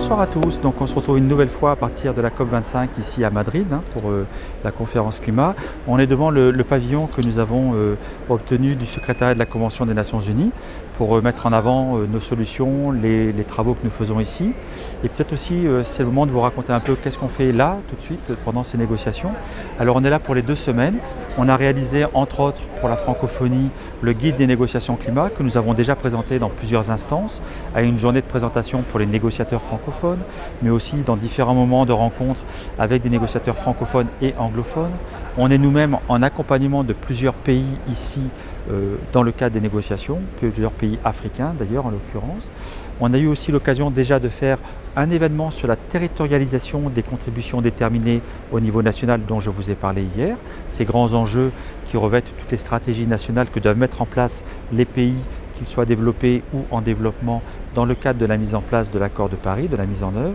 Bonsoir à tous, donc on se retrouve une nouvelle fois à partir de la COP25 ici à Madrid pour la conférence climat. On est devant le pavillon que nous avons obtenu du secrétariat de la Convention des Nations Unies pour mettre en avant nos solutions, les travaux que nous faisons ici. Et peut-être aussi c'est le moment de vous raconter un peu qu'est-ce qu'on fait là tout de suite pendant ces négociations. Alors on est là pour les 2 semaines. On a réalisé entre autres pour la francophonie le guide des négociations climat que nous avons déjà présenté dans plusieurs instances, à une journée de présentation pour les négociateurs francophones, mais aussi dans différents moments de rencontres avec des négociateurs francophones et anglophones. On est nous-mêmes en accompagnement de plusieurs pays ici dans le cadre des négociations, plusieurs pays africains d'ailleurs en l'occurrence. On a eu aussi l'occasion déjà de faire un événement sur la territorialisation des contributions déterminées au niveau national dont je vous ai parlé hier. Ces grands enjeux qui revêtent toutes les stratégies nationales que doivent mettre en place les pays, qu'ils soient développés ou en développement, dans le cadre de la mise en place de l'accord de Paris, de la mise en œuvre.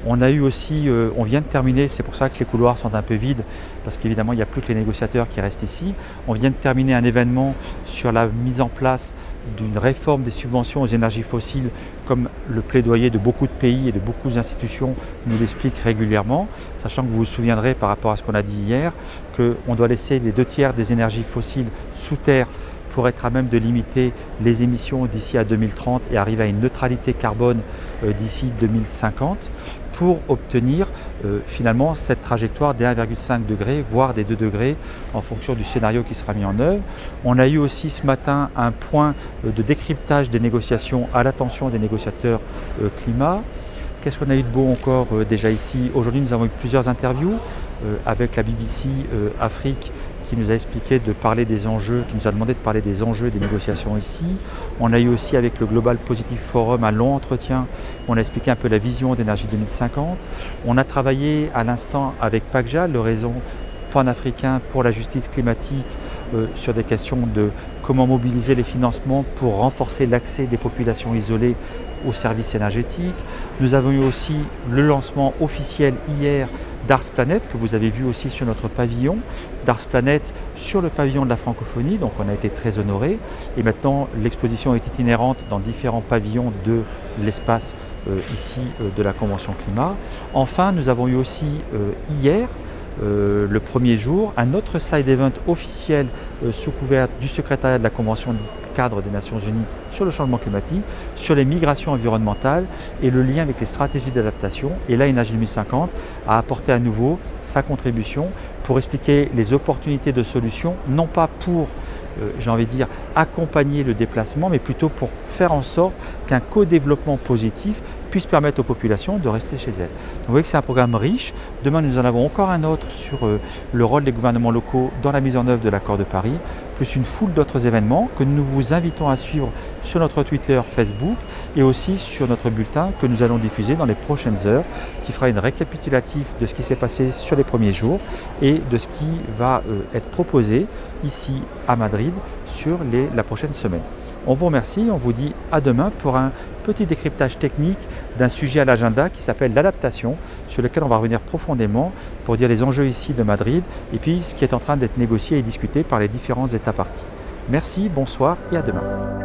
On a eu aussi, on vient de terminer, c'est pour ça que les couloirs sont un peu vides, parce qu'évidemment il n'y a plus que les négociateurs qui restent ici. On vient de terminer un événement sur la mise en place d'une réforme des subventions aux énergies fossiles, comme le plaidoyer de beaucoup de pays et de beaucoup d'institutions nous l'expliquent régulièrement, sachant que vous vous souviendrez par rapport à ce qu'on a dit hier, qu'on doit laisser les 2/3 des énergies fossiles sous terre pour être à même de limiter les émissions d'ici à 2030 et arriver à une neutralité carbone d'ici 2050 pour obtenir finalement cette trajectoire des 1,5 degrés, voire des 2 degrés en fonction du scénario qui sera mis en œuvre. On a eu aussi ce matin un point de décryptage des négociations à l'attention des négociateurs climat. Qu'est-ce qu'on a eu de beau encore déjà ici? Aujourd'hui, nous avons eu plusieurs interviews avec la BBC Afrique qui nous a expliqué de parler des enjeux, qui nous a demandé de parler des enjeux des négociations ici. On a eu aussi avec le Global Positive Forum un long entretien où on a expliqué un peu la vision d'énergie 2050. On a travaillé à l'instant avec PACJA, le réseau panafricain pour la justice climatique, sur des questions de comment mobiliser les financements pour renforcer l'accès des populations isolées aux services énergétiques. Nous avons eu aussi le lancement officiel hier d'Ars Planet, que vous avez vu aussi sur notre pavillon, d'Ars Planet sur le pavillon de la francophonie, donc on a été très honorés. Et maintenant, l'exposition est itinérante dans différents pavillons de l'espace ici de la Convention Climat. Enfin, nous avons eu aussi hier, le premier jour, un autre side event officiel sous couvert du secrétariat de la Convention cadre des Nations Unies sur le changement climatique, sur les migrations environnementales et le lien avec les stratégies d'adaptation. Et là, Énergie 2050 a apporté à nouveau sa contribution pour expliquer les opportunités de solutions, non pas pour j'ai envie de dire, accompagner le déplacement, mais plutôt pour faire en sorte qu'un co-développement positif puisse permettre aux populations de rester chez elles. Donc vous voyez que c'est un programme riche. Demain, nous en avons encore un autre sur le rôle des gouvernements locaux dans la mise en œuvre de l'accord de Paris, plus une foule d'autres événements que nous vous invitons à suivre sur notre Twitter, Facebook et aussi sur notre bulletin que nous allons diffuser dans les prochaines heures, qui fera une récapitulative de ce qui s'est passé sur les premiers jours et de ce qui va être proposé ici à Madrid sur la prochaine semaine. On vous remercie, on vous dit à demain pour un petit décryptage technique d'un sujet à l'agenda qui s'appelle l'adaptation, sur lequel on va revenir profondément pour dire les enjeux ici de Madrid et puis ce qui est en train d'être négocié et discuté par les différents États parties. Merci, bonsoir et à demain.